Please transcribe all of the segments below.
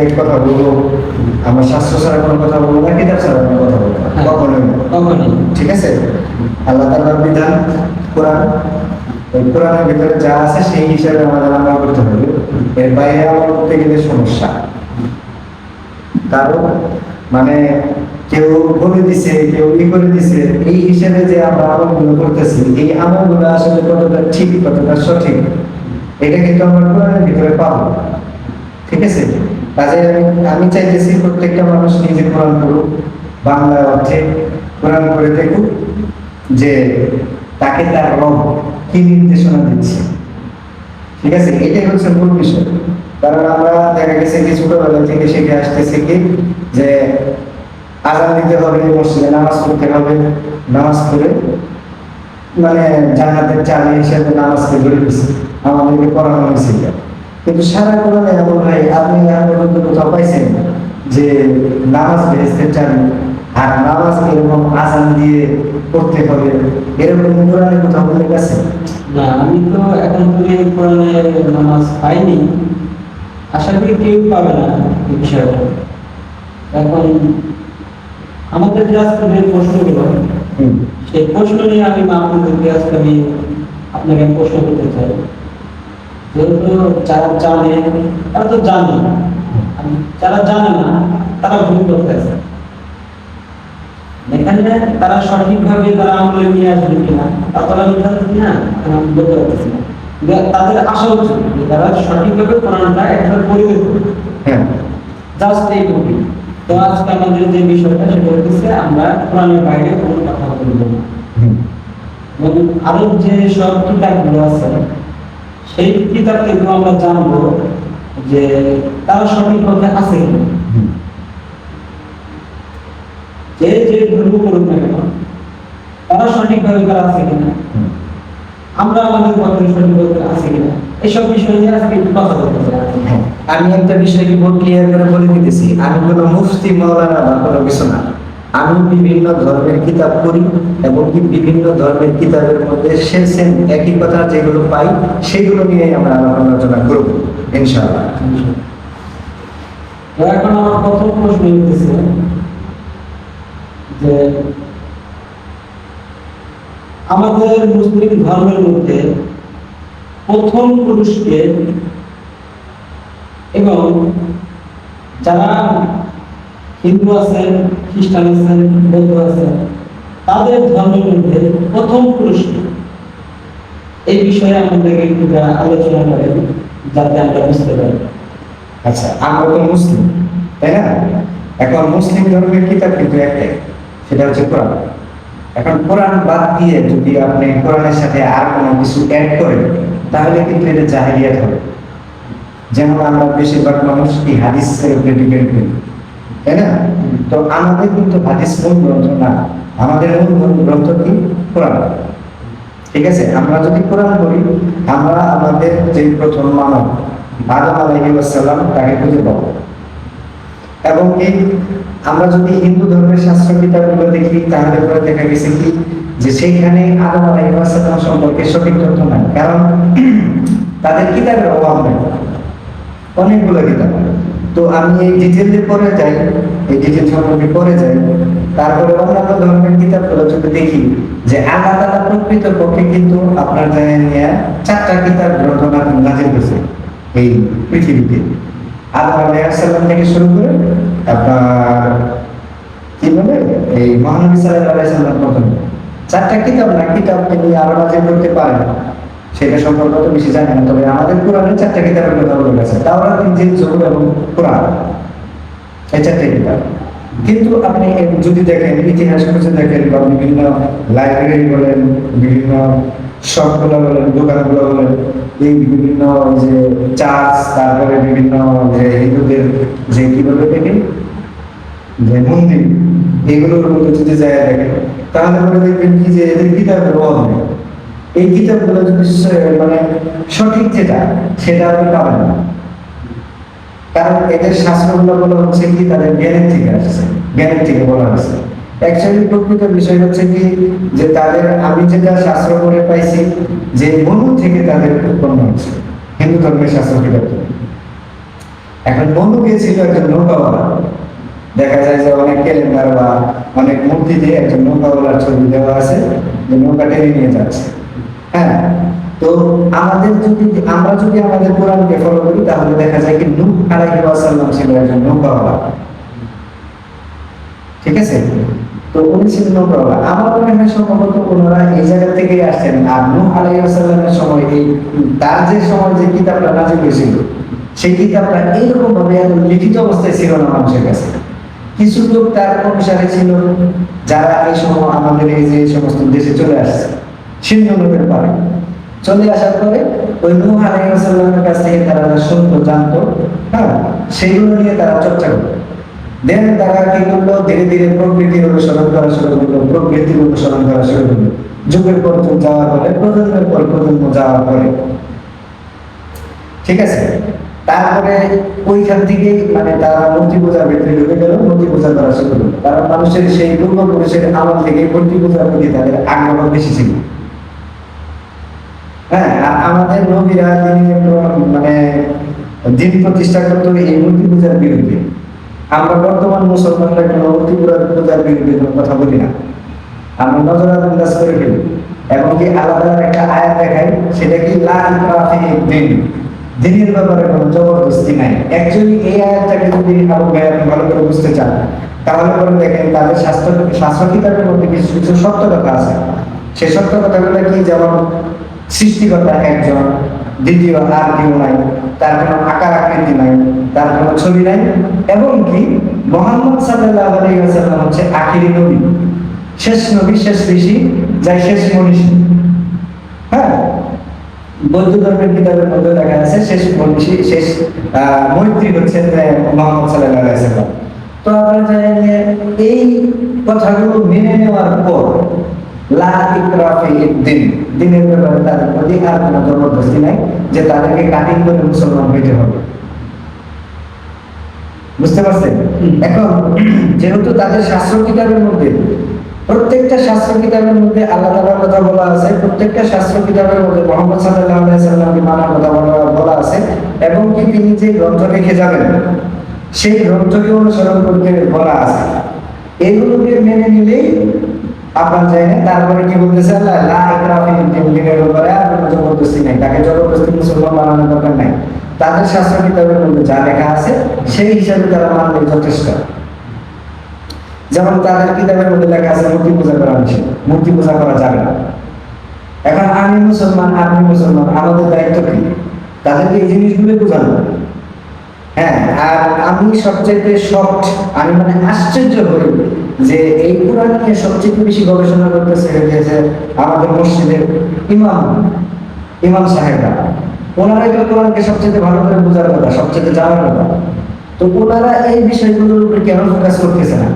Direct কথা বলবো, আমরা শাস্ত্র ছাড়া কোনো কথা বলবো না, কিতাব ছাড়া কোনো কথা বলবো না, কখনোই না। কখনই। ঠিক আছে? আল্লাহ তাআলার বিধান কোরআন, ওই কোরআনের ভিতরে যা আছে সেই হিসাবে আমাদের আমল করতে হবে। এর বাইরে আমল করতে গেলে সমস্যা। কারণ মানে কেউ বলে দিছে, কেউ করে দিছে, এই হিসাবে যে আমরা আমলগুলো করতেছি, এই আমলগুলো আসলে কতটা ঠিক, কতটা সঠিক, এটা কিন্তু আমরা কোরআনের ভিতরে পাবো। ঠিক আছে? কাজে আমি চাইতেছি প্রত্যেকটা মানুষ নিজে কোরআন পড়ুক, বাংলা অর্থে কোরআন করে দেখুক যে তাকে তার রব কি নির্দেশনা দিচ্ছে। ঠিক আছে? এটাই হচ্ছে মূল বিষয়। কারণ আমরা দেখা গেছে কি ছোটবেলা থেকে শিখে আসতেছি কি যে আযান দিতে হবে, মসজিদে নামাজ পড়তে হবে, নামাজ পড়ে মানে জান্নাতের চাবি হিসেবে নামাজকে ধরে দিচ্ছে, আমাদেরকে পড়ানো হয়েছে। কিন্তু সারা কোরআনে এমন ভাই আপনি এখন পর্যন্ত কোথাও পাইছেন যে নামাজ বেহেশতের চাবি, আর নামাজ এরকম আযান দিয়ে পড়তে হবে, এরকম কোরআনে কোথাও উল্লেখ আছে? না, আমি তো এখন পর্যন্ত কোরআনে নামাজ পাইনি, আশা করি কেউ পাবে না এই বিষয়টা। এখন আমাদের যে আজকে যে প্রশ্নগুলো, সেই প্রশ্ন নিয়ে আমি আপনাদেরকে আজকে আপনাকে প্রশ্ন করতে চাই। যেহেতু যারা জানে তারা তো জানে, যারা জানে না তারা ভুল করতে আছে। এখানে তারা সঠিকভাবে তারা আমলে নিয়ে আসবে কিনা তা তো আমি জানি না, আমি বলতে পারতেছি না। তাদের আশা উচিত যে তারা সঠিকভাবে কোরআনটা একবার পরিবেশ করবে। জাস্ট এইটুকুই। তো আজকে আমাদের যে বিষয়টা সেটা হচ্ছে আমরা কোরআনের বাইরে কোনো কথা বলবো না। এবং আরো যে সব কিতাবগুলো আছে সেই কিতাব থেকে আমরা জানবো যে তারা সঠিকভাবে আছে কিনা। যে যে ধর্ম করুক না কেন তারা সঠিকভাবে তারা আছে কিনা, আমরা আমাদের পথে সঠিকভাবে আছে কিনা, এসব বিষয় নিয়ে আজকে একটু কথা বলতে চাই। আমি একটা বিষয়কে বহুত ক্লিয়ার করে বলে দিতেছি, আমি কোনো মুফতি মাওলানা বা কোনো কিছু না। আমি বিভিন্ন ধর্মের কিতাব পড়ি এবং কি বিভিন্ন ধর্মের কিতাবের মধ্যে সেম একই কথা যেগুলো পাই সেগুলো নিয়ে আমরা আলোচনা করব ইনশাআল্লাহ। তো এখন আমার প্রথম প্রশ্ন হচ্ছে যে আমাদের মুসলিম ধর্মের মধ্যে প্রথম পুরুষকে এবং যারা হিন্দু আছেন, খ্রিস্টান আছেন, বৌদ্ধ আছেন, তাদের ধর্মের মধ্যে প্রথম পুরুষকে, এই বিষয়ে আমাদেরকে একটু আলোচনা করেন যাতে আমরা বুঝতে পারি। আচ্ছা, আমরা তো মুসলিম, তাই না? এখন মুসলিম ধর্মের কিতাব কিন্তু একটাই, সেটা হচ্ছে কোরআন। এখন কোরআন বাদ দিয়ে যদি আপনি কোরআনের সাথে আর কোনো কিছু অ্যাড করেন তাহলে কিন্তু এটা জাহেলিয়াত হবে। যেমন আমরা বেশিরভাগ মানুষ কি হাদিসের উপরে ডিপেন্ড করি, তাই না? তো আমাদের কিন্তু হাদিস মূল গ্রন্থ না, আমাদের মূল গ্রন্থ কি? কোরআন। ঠিক আছে? আমরা যদি কোরআন পড়ি আমরা আমাদের যে প্রথম মানব আদম আলাইহিস সালাম তাকে খুঁজে পাবো। এবং কি আমরা যদি হিন্দু ধর্মের শাস্ত্র কিতাবগুলো দেখি তাহলে পরে দেখা গেছে কি যে সেইখানে আদম আলাইহিস সালাম সম্পর্কে সঠিক তথ্য নাই, কারণ তাদের কিতাবের অভাব নেই, অনেকগুলো কিতাব। তো আমি এই ডিটেইলে পড়ে যাই, এই ডিটেইল সম্পর্কে পড়ে যাই, তারপরে অন্যান্য ধর্মের কিতাবগুলো যদি দেখি যে আল্লাহ তাআলা প্রকৃত পক্ষে কিন্তু আপনার জানেন নিয়ে 4টা কিতাব গ্রন্থ নাযিল করেছে এই পৃথিবীতে। আদম আলাইহিস সালাম থেকে শুরু করে আপনার কি বলে এই মহানবী সাল্লাল্লাহু আলাইহি সাল্লাম পর্যন্ত 4টা কিতাব না, কিতাব তিনি আরো নাযিল করতে পারেন সেটা সম্পর্কে তো বেশি জানি না, তবে আমাদের কোরআনে 4টা কিতাবের কথা বলা আছে, তাওরাত, ইনজিল, জবুর এবং কোরআন, এই 4টা কিতাব। কিন্তু আপনি যদি দেখেন ইতিহাস খুঁজে দেখেন বা বিভিন্ন লাইব্রেরি বলেন, বিভিন্ন শপগুলো বলেন, দোকানগুলো বলেন, এই বিভিন্ন যে চার্চ, তারপরে বিভিন্ন যে হিন্দুদের যে কি বলে দেখেন যে মন্দির, এগুলোর মধ্যে যদি যায় দেখেন তাহলে পরে দেখবেন কি যে এদের কিতাবের অভাব নেই। এই কিতাবগুলো যদি মানে সঠিক যেটা সেটা আপনি পাবেন না, কারণ এদের শাস্ত্রগুলো বলা হচ্ছে কি তাদের জ্ঞানের থেকে আসছে, জ্ঞানের থেকে বলা হচ্ছে। অ্যাকচুয়ালি প্রকৃত বিষয় হচ্ছে কি যে তাদের, আমি যেটা শাস্ত্র পড়ে পাইছি যে মনু থেকে তাদের উৎপন্ন হচ্ছে হিন্দু ধর্মের শাস্ত্র কিতাব। এখন মনুকে ছিল একজন নৌকাওয়ালা, দেখা যায় যে অনেক ক্যালেন্ডার বা অনেক মূর্তিতে একজন নৌকাওয়ালার ছবি দেওয়া আছে যে নৌকা টেনে নিয়ে যাচ্ছে। হ্যাঁ, তো আমরা যদি আমাদের কোরআনকে ফলো করি তাহলে দেখা যায় কি নূহ আলাইহিস সালাম ছিল একজন নৌকাওয়ালা, ঠিক আছে? তো উনি ছিলেন নৌকাওয়ালা। আমার মনে হয় সম্ভবত ওনারা এই জায়গা থেকে আসছেন। আর নূহ আলাইহিস সালামের সময় তার যে সময় যে কিতাবটা নাযিল হয়েছিল সেই কিতাবটা এইরকম ভাবে লিখিত অবস্থায় ছিল না মানুষের কাছে। কিছু লোক তার অনুসারে ছিল যারা এই সময় আমাদের এই যে সমস্ত দেশে চলে আসছে, সিন্ধু নদের পারে চলে আসার পরে ওই নূহ আলাইহিস সালামের কাছ থেকে তারা শুনতো, জানতো, হ্যাঁ, সেগুলো নিয়ে তারা চর্চা করতো। দেন তারা কি করলো, ধীরে ধীরে প্রকৃতির অনুসরণ করা শুরু করলো, প্রকৃতির অনুসরণ করা শুরু করলো। যুগের পর যুগ যাওয়ার পরে, প্রজন্মের পর প্রজন্ম যাওয়ার পরে, ঠিক আছে, তারপরে ওইখান থেকে মানে তারা মূর্তি পূজার ভিতরে ঢুকে গেল, মূর্তি পূজা করা শুরু করলো। কারণ মানুষের সেই পূর্বপুরুষের আমল থেকে মূর্তি পূজার প্রতি তাদের আগ্রহ বেশি ছিল। হ্যাঁ, আর আমাদের নবীরা তিনি মানে দিন প্রতিষ্ঠা করতো এই মূর্তি পূজার বিরুদ্ধে। আমরা বর্তমান মুসলমানরা কোনো মূর্তি পূজার বিরুদ্ধে কোনো কথা বলি না, আমরা নজরান্দাজ করে ফেলি। এমনকি আলাদা একটা আয়াত দেখাই, সেটা কি লা ইকরাহা ফিদ-দীন, দিনের ব্যাপারে কোনো জবরদস্তি নাই। অ্যাকচুয়ালি এই আয়াতটাকে যদি আপনি ভালো করে বুঝতে চান তাহলে পরে দেখেন তাদের শাস্ত্র কিতাবের মধ্যে কিছু কিছু সত্য কথা আছে। সেই সত্য কথাগুলো কি, যেমন সৃষ্টিকর্তা একজন, দ্বিতীয় আর কেউ নাই, তার কোনো আকার আকৃতি নাই, তার কোনো ছবি নাই, এবং কি মুহাম্মদ সাল্লাল্লাহু আলাইহি ওয়াসাল্লাম হচ্ছে আখিরি নবী, শেষ নবী, শেষ ঋষি, যাই শেষ মনীষী। হ্যাঁ, বৌদ্ধ ধর্মের কিতাবের মধ্যে দেখা আছে শেষ মনীষী, শেষ মৈত্রী হচ্ছেন মুহাম্মদ সাল্লাল্লাহু আলাইহি ওয়াসাল্লাম। তো আমরা জানি যে এই কথাগুলো মেনে নেওয়ার পর লা ইকরাহা ফিদ-দীন, দিনের ব্যাপারে তাদের প্রতি আর কোনো জবরদস্তি নাই যে তাদেরকে কাটিং করে মুসলমান হইতে হবে। বুঝতে পারছেন? এখন যেহেতু তাদের শাস্ত্র কিতাবের মধ্যে, প্রত্যেকটা শাস্ত্র কিতাবের মধ্যে আল্লাহ তাআলার কথা বলা আছে, প্রত্যেকটা শাস্ত্র কিতাবের মধ্যে মুহাম্মদ সাল্লাল্লাহু আলাইহি সাল্লামকে মানার কথা বলা আছে, এবং কি তিনি যে গ্রন্থ লিখে যাবেন সেই গ্রন্থকে অনুসরণ করতে বলা আছে। এগুলোকে মেনে নিলেই আপনার যায় না। তারপরে কি বলতেছে আল্লাহ, লা ইকরাহা ফিদ-দীন, দিনের ব্যাপারে আর কোনো জবরদস্তি নাই, তাকে জবরদস্তি মুসলমান বানানোর দরকার নাই। তাদের শাস্ত্র কিতাবের মধ্যে যা লেখা আছে সেই হিসাবে তারা মানলে যথেষ্ট। যেমন তাদের কিতাবের মধ্যে লেখা আছে মূর্তি পূজা করা নিষেধ, মূর্তি পূজা করা যাবে না। এখন আমি মুসলমান, আপনি মুসলমান, আমাদের দায়িত্ব কি? তাদেরকে এই জিনিসগুলো বোঝানো। হ্যাঁ, আর আমি সবচেয়ে শক্ট, আমি মানে আশ্চর্য হই যে এই কোরআন নিয়ে সবচেয়ে বেশি গবেষণা করতেছে যে আমাদের মসজিদের ইমাম সাহেবরা। ওনারাই তো কোরআনকে সবচেয়ে ভালো করে বোঝার কথা, সবচেয়ে জানার কথা। তো ওনারা এই বিষয়গুলোর উপরে কেন ফোকাস করতেছে না?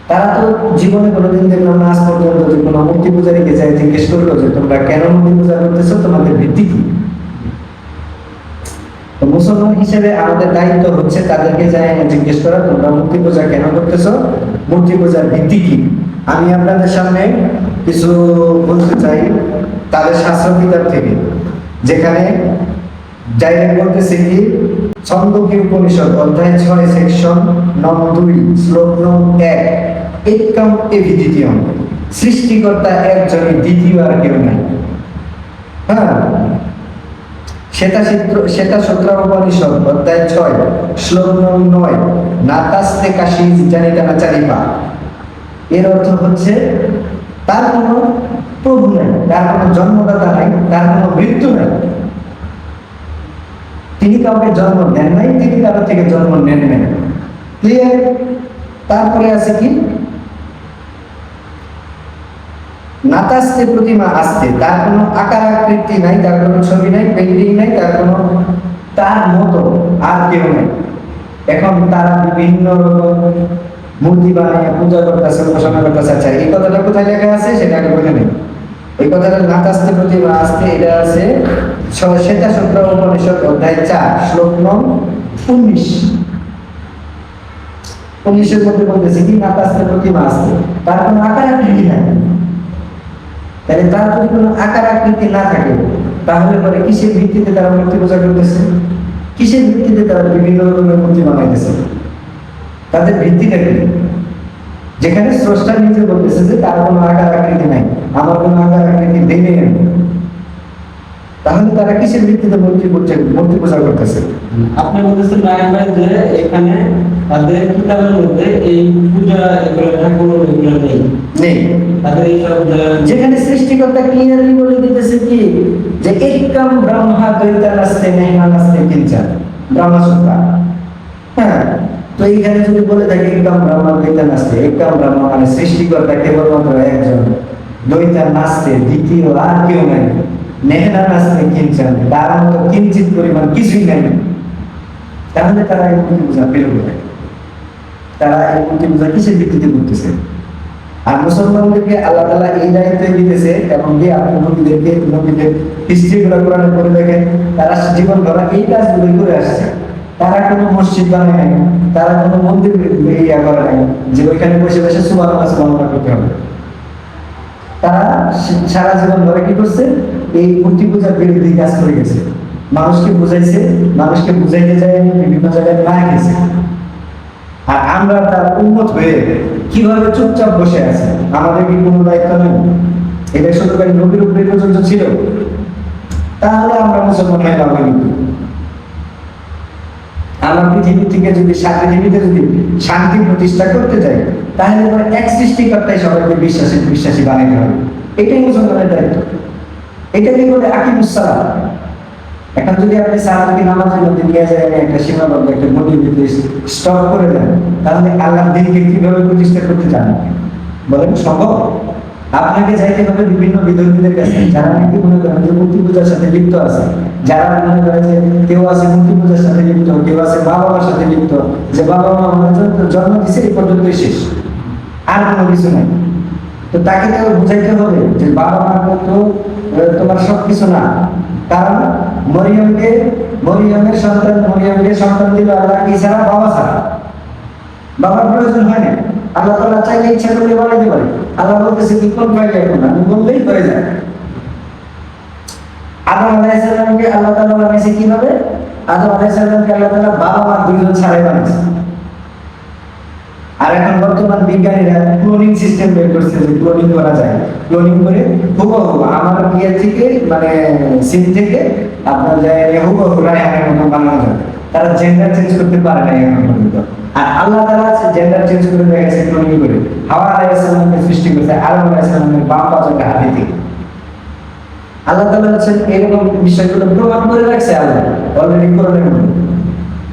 তারা তো জীবনে কোনোদিন দেখলাম না আজ পর্যন্ত যে কোনো মূর্তি পূজারীকে যাই জিজ্ঞেস করলো যে তোমরা কেন মূর্তি পূজা করতেছো, তোমাদের ভিত্তি কি? তো মুসলমান হিসেবে আমাদের দায়িত্ব হচ্ছে তাদেরকে যাই জিজ্ঞেস করা, তোমরা মূর্তি পূজা কেন করতেছো, মূর্তি পূজার ভিত্তি কি? আমি আপনাদের সামনে কিছু বলতে চাই তাদের শাস্ত্র কিতাব থেকে, যেখানে ডাইরেক্ট বলতেছে কি, ছন্দোকি উপনিষদ অধ্যায় 6 সেকশন নং 2 শ্লোক নং 1, একম এভি দ্বিতীয়ম, সৃষ্টিকর্তা একজনই, দ্বিতীয় আর কেউ নাই। হ্যাঁ, শ্বেতাসূত্র উপনিষদ অধ্যায় 6 শ্লোক নং 9, নাতাস্তে কাশী জানিতানা চারিপা। এর অর্থ হচ্ছে তার কোনো প্রভু নাই, তার কোনো জন্মদাতা নাই, তার কোনো মৃত্যু নাই, তিনি কাউকে জন্ম দেন নাই, তিনি কারো থেকে জন্ম নেন নাই। ক্লিয়ার? তারপরে আছে কি, নাতাস্তে প্রতিমা আসতে, তার কোনো আকার আকৃতি নাই, তার কোনো ছবি নাই, পেন্টিং নাই, তার মতো আর কেউ নাই। এখন তারা বিভিন্ন রকম মূর্তি বানিয়ে পূজা করতেছে, উপাসনা করতেছে। আচ্ছা, এই কথাটা কোথায় লেখা আছে সেটা আগে বলে নেই। এই কথাটা নাতাস্তে প্রতিমা আসতে, এটা আছে শ্বেতাসূত্র উপনিষদ অধ্যায় 4 শ্লোক নং 19 মধ্যে বলতেছে কি, নাতাস্তে প্রতিমা আসতে, তার কোনো আকার আকৃতি নাই। তাহলে তার যদি কোনো আকার আকৃতি না থাকে তাহলে পরে কিসের ভিত্তিতে তারা মূর্তি পূজা করতেছে? কিসের ভিত্তিতে তারা বিভিন্ন রকমের মূর্তি বানাইতেছে। তাদের ভিত্তিটা কি? যেখানে স্রষ্টা নিজে বলতেছে যে তার কোনো আকার আকৃতি নাই, আমার কোনো আকার আকৃতি দেয় নেই, তাহলে তারা কিসের ভিত্তিতে মূর্তি পূজা করতেছে? আপনি বলতেছেন রায়ন ভাই যে এখানে তাদের কিতাবের মধ্যে এই পূজা এগুলো ঠাকুর এগুলো নেই নেই। তাদের এইসব যেখানে সৃষ্টিকর্তা ক্লিয়ারলি বলে দিতেছে কি যে একম ব্রহ্মা দ্বৈতানাস্তে নেহানাস্তে কিঞ্চন, ব্রহ্মসূত্র। হ্যাঁ, তো এইখানে যদি বলে থাকে একম ব্রহ্মা দ্বৈতানাস্তে, একম ব্রহ্ম মানে সৃষ্টিকর্তা কেবলমাত্র একজন, দ্বৈতানাস্তে দ্বিতীয় আর কেউ নাই, নেহানাস্তে কিঞ্চন তার মতো কিঞ্চিত পরিমাণ কিছুই নাই, তাহলে তারা এই মূর্তি পূজা পেল কোথায়? তারা এই মূর্তি পূজা কিসের ভিত্তিতে করতেছে? আর মুসলমানদেরকে আল্লাহ তাআলা এই দায়িত্ব দিতেছে, এবং কি আপনি নবীদের হিস্ট্রিগুলো কোরআনে পড়ে দেখেন, তারা জীবন ভর এই কাজগুলো করে আসছে। তারা কোনো মসজিদ বানায় নাই, তারা কোনো মন্দির ইয়া করে নাই যে ওইখানে বসে বসে সুবহানাল্লাহ সুবহানাল্লাহ করতে হবে। তারা সারা জীবন ধরে কি করছে? এই মূর্তি পূজার বিরোধী কাজ করে গেছে, মানুষকে বুঝাইছে, মানুষকে বুঝাইতে যায় বিভিন্ন জায়গায় মায়া গেছে। আর আমরা তার উন্মত হয়ে কিভাবে চুপচাপ বসে আছি? আমাদের কি কোনো দায়িত্ব নেই? এটা শুধু নবীর উপরে পর্যন্ত ছিল, তাহলে আমরা মুসলমান হয়ে যাবো। আমরা পৃথিবী থেকে যদি পৃথিবীতে যদি শান্তি প্রতিষ্ঠা করতে যাই, তাহলে পরে এক সৃষ্টিকর্তাই সবাইকে বিশ্বাসী বানাইতে হবে। এটাই মুসলমানের দায়িত্ব। এটাকে বলে আকিমুস সালাত। এখন যদি আপনি সালাতকে নামাজের মধ্যে নিয়ে যায় একটা সীমাবদ্ধ একটা গণ্ডির ভিতরে স্টপ করে দেন, তাহলে আল্লাহর দ্বীনকে কিভাবে প্রতিষ্ঠা করতে চান? বলেন সম্ভব? আপনাকে যাইতে হবে বিভিন্ন বিধর্মীদের কাছে, যারা নাকি মনে করেন যে মূর্তি পূজার সাথে লিপ্ত আছে, যারা মনে করে যে কেউ আছে মূর্তি পূজার সাথে লিপ্ত, কেউ আছে মা বাবার সাথে লিপ্ত, যে বাবা মা আমাদের জন্ম দিছে এই পর্যন্তই শেষ, আর কোনো কিছু নাই। তো তাকে তো বুঝাইতে হবে যে বাবা মা তো তোমার সবকিছু না। কারণ মরিয়মের সন্তান দিল আল্লাহ কি ছাড়া? বাবা ছাড়া। বাবার প্রয়োজন হয় না। আল্লাহ তাআলা চাইলে ইচ্ছা করলে বানাইতে পারে। আল্লাহ বলতেছে কি কোন পাইলে এখন আমি বললেই হয়ে যায়। আদম আলাইহিস সালামকে আল্লাহ তাআলা বানাইছে কিভাবে? আদম আলাইহিস সালামকে আল্লাহ তাআলা বাবা মা দুইজন ছাড়াই বানাইছে। আর এখন বর্তমান বিজ্ঞানীরা ক্লোনিং সিস্টেম বের করছে, যে ক্লোনিং করা যায়। ক্লোনিং করে হুবহু আমার ইয়ে থেকে মানে সিন থেকে আপনার হুবহু রায়হানের মতো বানানো যায়। তারা জেন্ডার চেঞ্জ করতে পারে না এখন পর্যন্ত। আর আল্লাহ তাআলা জেন্ডার চেঞ্জ করে দেখেছে ক্লোনিং করে। হাওয়া আলাইহিস সালামকে সৃষ্টি করেছে আদম আলাইহিস সালামের বাম পাশে হাতে থেকে। আল্লাহ তাআলা হচ্ছেন এরকম বিষয়গুলো প্রমাণ করে রাখছে আল্লাহ অলরেডি কোরআনের মধ্যে।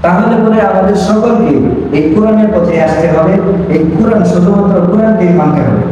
তাহলে পরে আমাদের সকলকে এই কোরআনের পথে আসতে হবে, এই কোরআন শুধুমাত্র কোরআনকেই মানতে হবে।